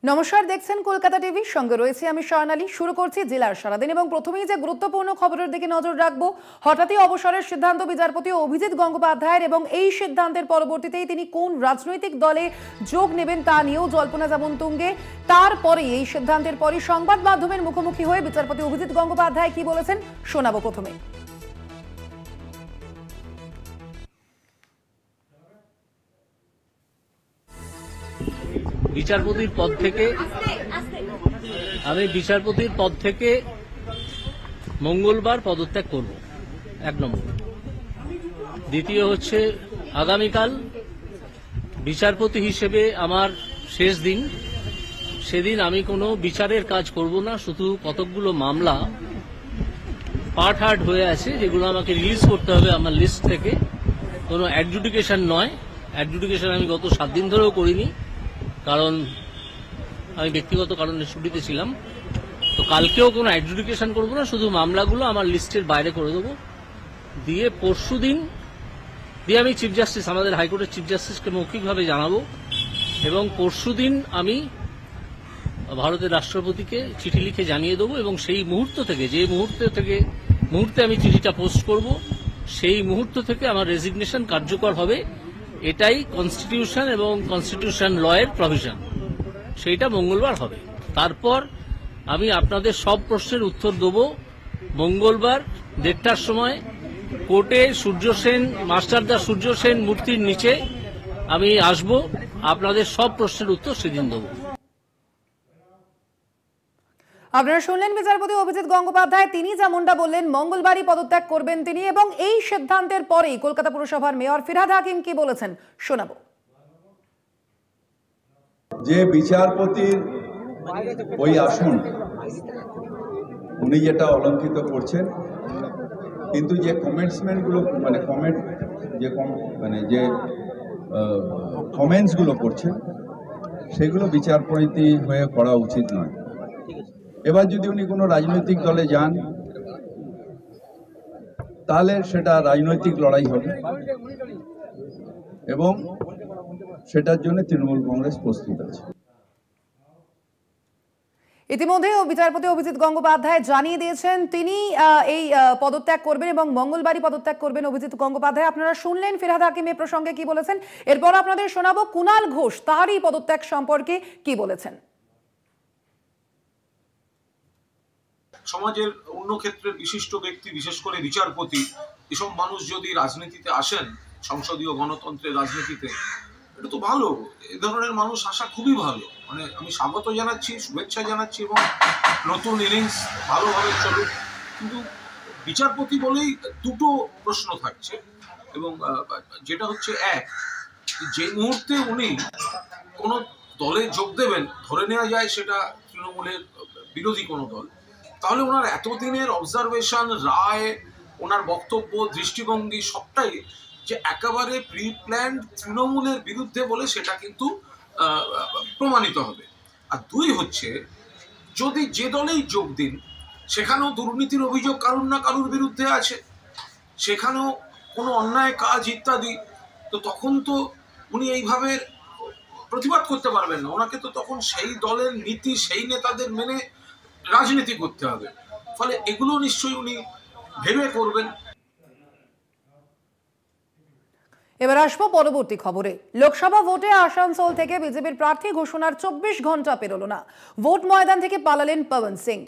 নমস্কার, দেখছেন কলকাতা টিভি, সঙ্গে রয়েছে আমি স্বর্ণালী। শুরু করছি জেলার সারাদিন এবং প্রথমেই যে গুরুত্বপূর্ণ খবরের দিকে নজর রাখবো। হঠাৎই অবসরের সিদ্ধান্ত বিচারপতি অভিজিৎ গঙ্গোপাধ্যায়ের এবং এই সিদ্ধান্তের পরবর্তীতেই তিনি কোন রাজনৈতিক দলে যোগ নেবেন তা নিয়েও জল্পনা যেমন তুঙ্গে। তারপরে এই সিদ্ধান্তের পরই সংবাদ মাধ্যমের মুখোমুখি হয়ে বিচারপতি অভিজিৎ গঙ্গোপাধ্যায় কি বলেছেন শোনাবো প্রথমে। বিচারপতির পদ থেকে মঙ্গলবার পদত্যাগ করব, 1 নম্বর। দ্বিতীয় হচ্ছে, আগামীকাল বিচারপতি হিসেবে আমার শেষ দিন। সেদিন আমি কোনো বিচারের কাজ করব না, শুধু কতকগুলো মামলা পার্ট হার্ট হয়ে আছে যেগুলো আমাকে রিলিজ করতে হবে আমার লিস্ট থেকে। কোনো অ্যাডজুডিকেশন নয়, অ্যাডজুডিকেশন আমি গত 7 দিন ধরেও করিনি, কারণ আমি ব্যক্তিগত কারণে ছুটিতে ছিলাম। তো কালকেও কোনো অ্যাডজুডিকেশন করবো না, শুধু মামলাগুলো আমার লিস্টের বাইরে করে দেবো। দিয়ে পরশু দিন আমি চিফ জাস্টিস, আমাদের হাইকোর্টের চিফ জাস্টিসকে মৌখিকভাবে জানাবো, এবং পরশু দিন আমি ভারতের রাষ্ট্রপতিকে চিঠি লিখে জানিয়ে দেবো। এবং সেই মুহূর্ত থেকে, যে মুহূর্তে আমি চিঠিটা পোস্ট করব, সেই মুহূর্ত থেকে আমার রেজিগনেশন কার্যকর হবে। এটাই কনস্টিটিউশন এবং কনস্টিটিউশন লয়ের প্রভিশন, সেইটা মঙ্গলবার হবে। তারপর আমি আপনাদের সব প্রশ্নের উত্তর দেব মঙ্গলবার 1:30টার সময় কোর্টে মাস্টারদা সূর্য সেন মূর্তির নিচে আমি আসব। আপনাদের সব প্রশ্নের উত্তর সেদিন দেব। আপনারা শুনলেন বিচারপতি অভিজিৎ গঙ্গোপাধ্যায়, তিনি যেমনটা বললেন মঙ্গলবারই পদত্যাগ করবেন তিনি, এবং এই সিদ্ধান্তের পরেই কলকাতা পুরসভার মেয়র ফিরহাদ হাকিম কি বলেছেন শোনাবো। যে বিচারপতির ওই আসন উনি যেটা অলঙ্কিত করছেন, কিন্তু যে কমেন্টসমেন্টগুলো যে কমেন্টসগুলো করছেন সেগুলো বিচারপতি হয়ে করা উচিত নয়। এবার যদি উনি কোনো রাজনৈতিক দলে যান তাহলে সেটা রাজনৈতিক লড়াই হবে, এবং সেটার জন্য তৃণমূল কংগ্রেস প্রস্তুত আছে। ইতিমধ্যে বিচারপতি অভিজিৎ গঙ্গোপাধ্যায় জানিয়ে দিয়েছেন তিনি এই পদত্যাগ করবেন এবং মঙ্গলবারই পদত্যাগ করবেন অভিজিৎ গঙ্গোপাধ্যায়। আপনারা শুনলেন ফিরহাদ হাকিম এ প্রসঙ্গে কি বলেছেন। এরপর আপনাদের শোনাবো কুণাল ঘোষ তারই পদত্যাগ সম্পর্কে কি বলেছেন। সমাজের অন্য ক্ষেত্রে বিশিষ্ট ব্যক্তি, বিশেষ করে বিচারপতি, এসব মানুষ যদি রাজনীতিতে আসেন, সংসদীয় গণতন্ত্রের রাজনীতিতে, এটা তো ভালো। এ ধরনের মানুষ আসা খুবই ভালো। মানে আমি স্বাগত জানাচ্ছি, শুভেচ্ছা জানাচ্ছি, এবং নতুন ইনিংস ভালোভাবে চলুক। কিন্তু বিচারপতি বলেই দুটো প্রশ্ন থাকছে, এবং যেটা হচ্ছে, এক, যে মুহূর্তে উনি কোনো দলে যোগ দেবেন, ধরে নেওয়া যায় সেটা তৃণমূলের বিরোধী কোনো দল, তাহলে ওনার এতদিনের অবজারভেশন, রায়, ওনার বক্তব্য, দৃষ্টিভঙ্গি সবটাই যে একেবারে প্রি প্ল্যান্ড তৃণমূলের বিরুদ্ধে বলে সেটা কিন্তু প্রমাণিত হবে। আর দুই হচ্ছে, যদি যে দলেই যোগ দিন সেখানেও দুর্নীতির অভিযোগ কারুর না কারুর বিরুদ্ধে আছে, সেখানেও কোনো অন্যায় কাজ ইত্যাদি, তো তখন তো উনি এইভাবে প্রতিবাদ করতে পারবেন না। ওনাকে তো তখন সেই দলের নীতি, সেই নেতাদের মেনে রাজনীতি করতে হবে। ফলে এগুলো নিশ্চয়ই উনি ভেবে করবেন। এবার আসবো পরবর্তী খবরে। লোকসভা ভোটে আসানসোল থেকে বিজেপির প্রার্থী ঘোষণার 24 ঘন্টা পেরোলো না, ভোট ময়দান থেকে পালালেন পবন সিং।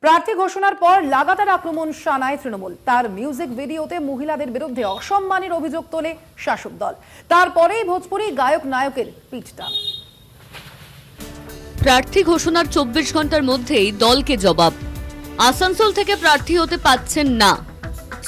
প্রার্থী ঘোষণার পর লাগাতার আক্রমণ শানায় তৃণমূল। তার মিউজিক ভিডিওতে মহিলাদের বিরুদ্ধে অসম্মানের অভিযোগ তোলে শাসক দল। তারপরেই ভোজপুরি গায়ক নায়কের পিঠটান। প্রার্থী ঘোষণার 24 ঘন্টার মধ্যেই দলকে জবাব। আসানসোল থেকে প্রার্থী হতে পাচ্ছেন না,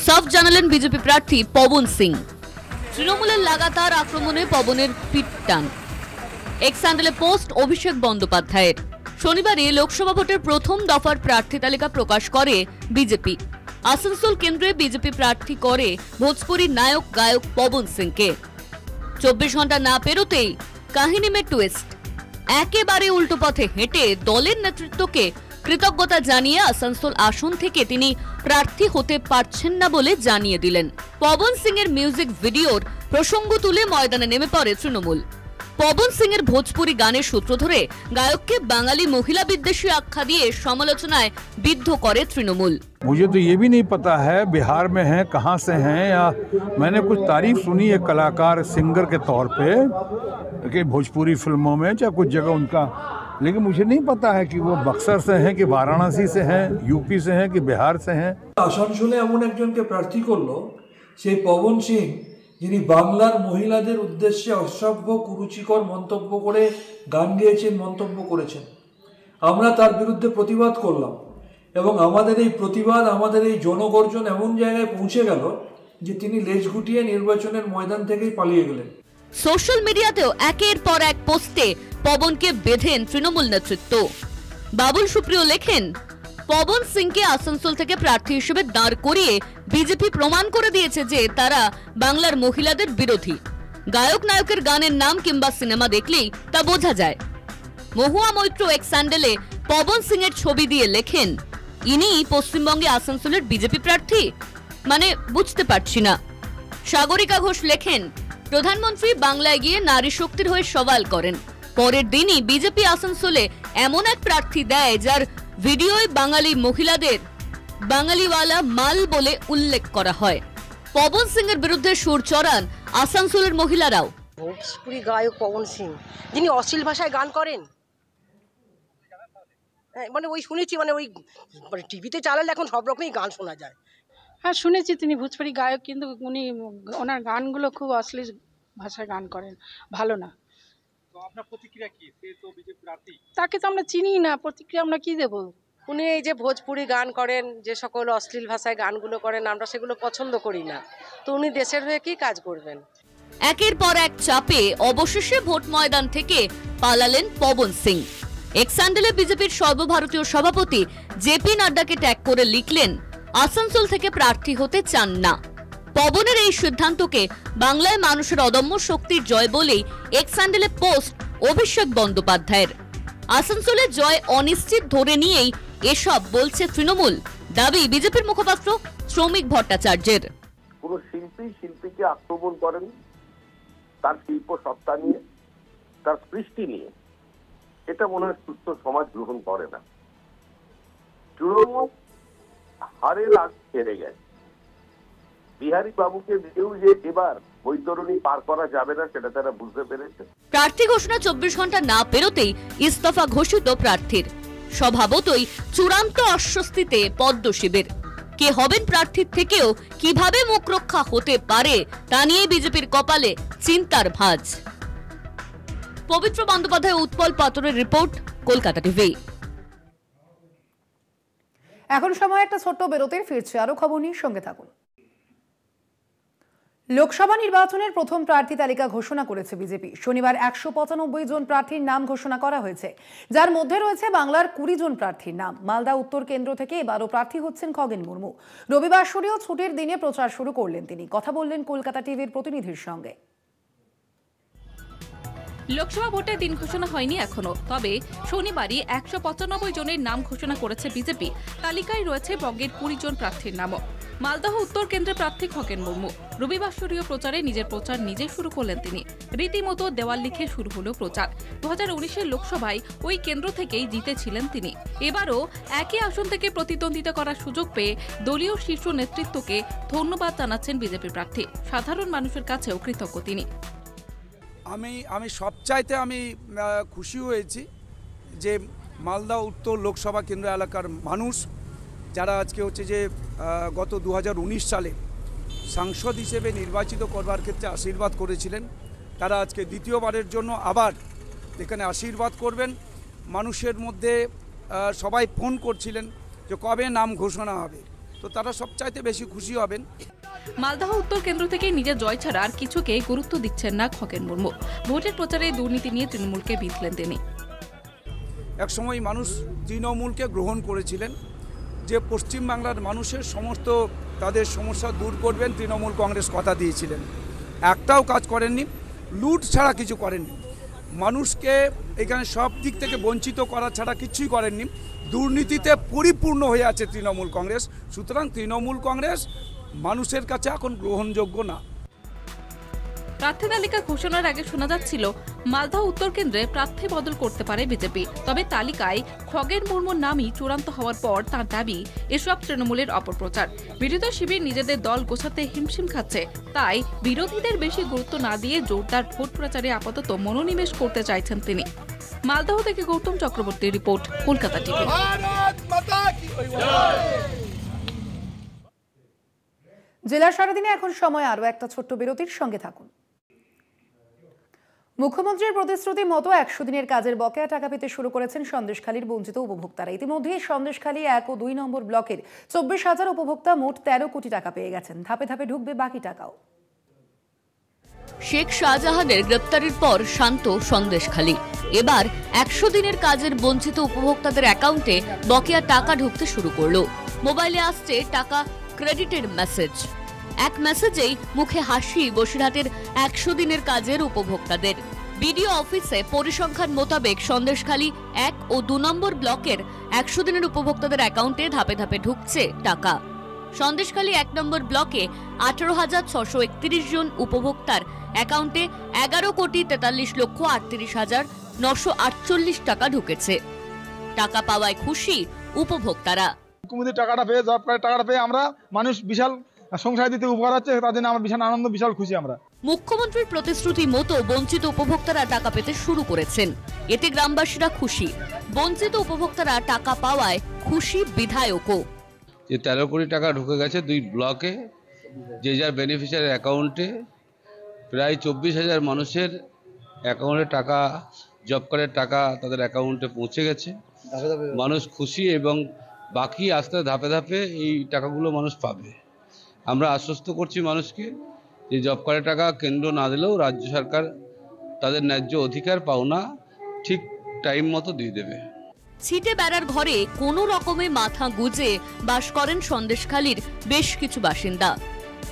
সব জানালেন বিজেপি প্রার্থী পবন সিং। তৃণমূলের লাগাতার আক্রমণে পবনের পিঠটান। এক্স হ্যান্ডেলে পোস্ট অভিষেক বন্দ্যোপাধ্যায়ের। শনিবারে লোকসভা ভোটের প্রথম দফার প্রার্থী তালিকা প্রকাশ করে বিজেপি। আসানসোল কেন্দ্রে বিজেপি প্রার্থী করে ভোজপুরি নায়ক গায়ক পবন সিংকে। 24 ঘন্টা না পেরোতেই কাহিনী মে টুইস্ট। একেবারে উল্টো পথে হেঁটে দলের নেতৃত্বকে কৃতজ্ঞতা জানিয়ে আসানসোল আসন থেকে তিনি প্রার্থী হতে পারছেন না বলে জানিয়ে দিলেন। পবন সিং এর মিউজিক ভিডিওর প্রসঙ্গ তুলে ময়দানে নেমে পড়ে তৃণমূল। পবন সিং এর ভোজপুরি গানের সূত্র ধরে গায়ককে বাঙালি মহিলা বিদ্বেষী আখ্যা দিয়ে সমালোচনায় বিদ্ধ করে তৃণমূল। मुझे तो ये भी नहीं पता है बिहार में हैं, कहाँ से हैं, या मैंने कुछ तारीफ सुनी है कलाकार सिंगर के तौर पे कि भोजपुरी फिल्मों में या कुछ जगह उनका, लेकिन मुझे नहीं पता है कि वो बक्सर से हैं कि वाराणसी से हैं, यूपी से हैं कि बिहार से हैं। আসানসোলে এমন একজনকে প্রার্থী করলো সেই পবন সিং, যিনি বাংলার মহিলাদের উদ্দেশ্যে অসভ্য কুরুচিকর মন্তব্য করে গান গেয়েছেন, মন্তব্য করেছেন। আমরা তার বিরুদ্ধে প্রতিবাদ করলাম এবং আমাদের এই প্রতিবাদ, আমাদের এই জনগর্জন এমন জায়গায় পৌঁছে গেল যে তিনি লেজ গুটিয়ে নির্বাচনের ময়দান থেকেই পালিয়ে গেলেন। সোশ্যাল মিডিয়াতেও একের পর এক পোস্টে পবনকে বেঁধেন তৃণমূল নেতৃত্ব। বাবুল সুপ্রিয় লেখেন, পবন সিংকে আসানসোল থেকে প্রার্থী হিসেবে দাঁড় করিয়ে বিজেপি প্রমাণ করে দিয়েছে যে তারা বাংলার মহিলাদের বিরোধী। গায়ক নায়কের গানের নাম কিংবা সিনেমা দেখলেই তা বোঝা যায়। মহুয়া মৈত্র এক স্যান্ডেলে পবন সিং এর ছবি দিয়ে লেখেন, ইনি পশ্চিমবঙ্গে আসানসোলের বিজেপি প্রার্থী, মানে বুঝতে পারছি না। সাগরিকা ঘোষ লেখেন, প্রধানমন্ত্রী বাংলায় গিয়ে নারী শক্তির হয়ে সওয়াল করেন, পরের দিনই বিজেপি আসানসোলে এমন এক প্রার্থী দেয় যার ভিডিওয় বাঙালি মহিলাদের বাঙালিওয়ালা মাল বলে উল্লেখ করা হয়। পবন সিং এর বিরুদ্ধে সুর চড়ান আসানসোলের মহিলারাও। ভোজপুরি গায়ক পবন সিং, যিনি অশ্লীল ভাষায় গান করেন, মানে ওই শুনেছি, মানে ওই টিভিতে চালালে এখন সব রকমই গান শোনা যায়। হ্যাঁ শুনেছি তিনি ভোজপুরি গায়ক, কিন্তু উনি ওনার গানগুলো খুব অশ্লীল ভাষায় গান করেন, ভালো না। তো আপনার প্রতিক্রিয়া কি? সে তো বিজেপি প্রার্থী, তাকে তো আমরা চিনি না, প্রতিক্রিয়া আমরা কি দেব? উনি এই যে ভোজপুরি গান করেন, যে সকল অশ্লীল ভাষায় গানগুলো করেন, আমরা সেগুলো পছন্দ করি না। তো উনি দেশের হয়ে কি কাজ করবেন? একের পর এক চাপে অবশেষে ভোট ময়দান থেকে পালালেন পবন সিং। এক স্যান্ডেলে বিজেপির সর্বভারতীয় সভাপতি জেপি নাড্ডাকে ট্যাগ করে লিখলেন, আসানসোল থেকে প্রার্থী হতে চান না। পবনের এই সিদ্ধান্তকে বাংলায় মানুষের অদম্য শক্তির জয় বলেই এক স্যান্ডেলে পোস্ট অভিষেক বন্দ্যোপাধ্যায়ের। আসানসোলে জয় অনিশ্চিত ধরে নিয়েই এসব বলছে তৃণমূল, দাবি বিজেপির মুখপাত্র শ্রমিক ভট্টাচার্যের। কোন শিল্পীকে আক্রমণ করেন তার শিল্প সত্তা নিয়ে, তার সৃষ্টি নিয়ে, এটা মনে হয় সুস্থ সমাজ গ্রহণ করে না। তৃণমূল হারের আগ হেরে গেছে। বিহারী বাবুকে দিয়েও যে এবার বৈতরণী পার করা যাবে না সেটা তারা বুঝতে পেরেছে। প্রার্থী ঘোষণা 24 ঘন্টা না পেরোতেই ইস্তফা ঘোষিত প্রার্থীর। স্বভাবতই চূড়ান্ত অস্বস্তিতে পদ্ম শিবির। কে হবেন প্রার্থীর থেকেও কিভাবে মুখ রক্ষা হতে পারে তা নিয়ে বিজেপির কপালে চিন্তার ভাঁজ। পবিত্র বন্দ্যোপাধ্যায়, উৎপল পাথরের রিপোর্ট, কলকাতা টিভি। এখন সময় একটা ছোট্ট বিরতির, ফিরছে আরো খবর নিয়ে, সঙ্গে থাকুন। লোকসভা নির্বাচনের প্রথম প্রার্থী তালিকা ঘোষণা করেছে বিজেপি। শনিবার 195 জন প্রার্থীর নাম ঘোষণা করা হয়েছে, যার মধ্যে রয়েছে বাংলার 20 জন প্রার্থীর নাম। মালদা উত্তর কেন্দ্র থেকে এবারও প্রার্থী হচ্ছেন খগেন মুর্মু। রবিবাসরীয় ছুটির দিনে প্রচার শুরু করলেন তিনি। কথা বললেন কলকাতা টিভির প্রতিনিধির সঙ্গে। লোকসভা ভোটের দিন ঘোষণা হয়নি এখনো, তবে শনিবারই 195 জনের নাম ঘোষণা করেছে বিজেপি। তালিকায় রয়েছে বঙ্গের 20 জন প্রার্থীর নামও। মালদহ উত্তর কেন্দ্রের প্রার্থী খগেন মুর্মু। রবিবাসরীয় প্রচারে নিজের প্রচার নিজেই শুরু করলেন তিনি। রীতিমতো দেওয়াল লিখে শুরু হলো প্রচার। 2019-এর লোকসভায় ওই কেন্দ্র থেকেই জিতেছিলেন তিনি। এবারও একই আসন থেকে প্রতিদ্বন্দ্বিতা করার সুযোগ পেয়ে দলীয় শীর্ষ নেতৃত্বকে ধন্যবাদ জানাচ্ছেন বিজেপি প্রার্থী। সাধারণ মানুষের কাছেও কৃতজ্ঞ তিনি। আমি সবচাইতে খুশি হয়েছি যে মালদা উত্তর লোকসভা কেন্দ্র এলাকার মানুষ যারা আজকে হচ্ছে যে গত 2019 সালে সাংসদ হিসেবে নির্বাচিত করবার ক্ষেত্রে আশীর্বাদ করেছিলেন, তারা আজকে দ্বিতীয়বারের জন্য আবার এখানে আশীর্বাদ করবেন। মানুষের মধ্যে সবাই ফোন করছিলেন যে কবে নাম ঘোষণা হবে, তো তারা সবচাইতে বেশি খুশি হবেন। মালদহ উত্তর কেন্দ্র থেকে নিজের জয় ছাড়া আর কিছুকে গুরুত্ব দিচ্ছেন না খগেন মুর্মু। ভোটের প্রচারে দুর্নীতি নিয়ে তৃণমূলকে বিঁধলেন তিনি। একসময় মানুষ তৃণমূলকে গ্রহণ করেছিলেন, যে পশ্চিমবাংলার মানুষের সমস্ত তাদের সমস্যা দূর করবেন, তৃণমূল কংগ্রেস কথা দিয়েছিলেন। একটাও কাজ করেননি, লুট ছাড়া কিছু করেননি। মানুষকে এখানে সব দিক থেকে বঞ্চিত করা ছাড়া কিছুই করেননি। দুর্নীতিতে পরিপূর্ণ হয়ে আছে তৃণমূল কংগ্রেস। সুতরাং তৃণমূল কংগ্রেস মানুষের কাছে এখন গ্রহণযোগ্য না। প্রার্থী তালিকা ঘোষণার আগে শোনা যাচ্ছিল মালদহ উত্তর কেন্দ্রে প্রার্থী বদল করতে পারে বিজেপি। তবে তালিকায় খগেন মুর্মুর নামই চূড়ান্ত হওয়ার পর তাঁর দাবি এসব তৃণমূলের অপপ্রচার। বিরোধী শিবির নিজেদের দল গোছাতে হিমশিম খাচ্ছে, তাই বিরোধীদের বেশি গুরুত্ব না দিয়ে জোরদার ভোট প্রচারে আপাতত মনোনিবেশ করতে চাইছেন তিনি। মালদহ থেকে গৌতম চক্রবর্তীর রিপোর্ট, কলকাতা টিভি। জেলার সারাদিনে এখন সময় আরো একটা ছোট্ট বিরতির সঙ্গে থাকুন। মুখ্যমন্ত্রীর প্রতিশ্রুতি মতো 100 দিনের কাজের বকেয়া টাকা পেতে শুরু করেছেন সন্দেশখালীর বঞ্চিত উপভোক্তারা। ইতিমধ্যে সন্দেশখালী 1 ও 2 নম্বর ব্লকের 24,000 উপভোক্তা মোট 13 কোটি টাকা পেয়ে গেছেন। ধাপে ধাপে ঢুকবে বাকি টাকাও। শেখ শাহজাহানের গ্রেপ্তারির পর শান্ত সন্দেশখালী। এবার 100 দিনের কাজের বঞ্চিত উপভোক্তাদের অ্যাকাউন্টে বকেয়া টাকা ঢুকতে শুরু করলো। মোবাইলে আসছে টাকা ক্রেডিটের মেসেজ। এক মেসেজেই মুখে হাসি বসিরহাটের 100 দিনের কাজের উপভোক্তাদের। বিডিও অফিসে পরিসংখ্যান মোতাবেক সন্দেশখালী 1 ও 2 নম্বর ব্লকের 100 দিনের উপভোক্তাদের অ্যাকাউন্টে ধাপে ধাপে ঢুকছে টাকা। সন্দেশখালী 1 নম্বর ব্লকে 18,631 জন উপভোক্তার অ্যাকাউন্টে 11,43,38,948 টাকা ঢুকেছে। টাকা পাওয়ায় খুশি উপভোক্তারা। মুখ্যমন্ত্রী টাকাটা পেয়ে, জব কার্ডের টাকাটা পেয়ে আমরা মানুষ বিশাল সংসার দিতে উপকার হচ্ছে, তার জন্য আমরা বিশাল আনন্দ, বিশাল খুশি আমরা। মুখ্যমন্ত্রীর প্রতিশ্রুতি মতো বঞ্চিত উপভোক্তারা টাকা পেতে শুরু করেছেন, এতে গ্রামবাসীরা খুশি। বঞ্চিত উপভোক্তারা টাকা পাওয়ায় খুশি বিধায়কও। যে 13 কোটি টাকা ঢুকে গেছে 2 ব্লকে, যে যার বেনিফিশিয়ারি অ্যাকাউন্টে। প্রায় 24,000 মানুষের অ্যাকাউন্টে টাকা, জব কার্ডের টাকা তাদের অ্যাকাউন্টে পৌঁছে গেছে। মানুষ খুশি এবং বাকি আস্তে ধাপে ধাপে এই টাকাগুলো মানুষ পাবে। আমরা আশ্বস্ত করছি মানুষকে যে জব কার্ডের টাকা কেন্দ্র না দিলেও রাজ্য সরকার তাদের ন্যায্য অধিকার পাওনা ঠিক টাইম মতো দিয়ে দেবে। ছিটে বেড়ার ঘরে কোনো রকমে মাথা গুজে বাস করেন সন্দেশখালীর বেশ কিছু বাসিন্দা।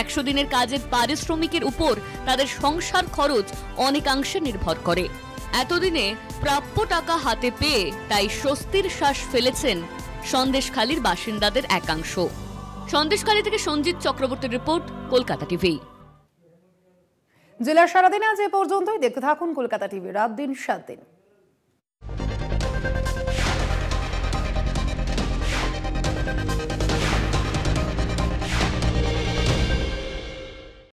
100 দিনের কাজের পারিশ্রমিকের উপর তাদের সংসার খরচ অনেকাংশে নির্ভর করে। এতদিনে প্রাপ্য টাকা হাতে পেয়ে তাই স্বস্তির শ্বাস ফেলেছেন সন্দেশখালীর বাসিন্দাদের একাংশ। সন্দেশখালী থেকে সঞ্জিত চক্রবর্তীর রিপোর্ট, কলকাতা টিভি। জেলার সারাদিনে আজ এ পর্যন্তই। দেখতে থাকুন কলকাতা টিভি, রাত দিন 7 দিন।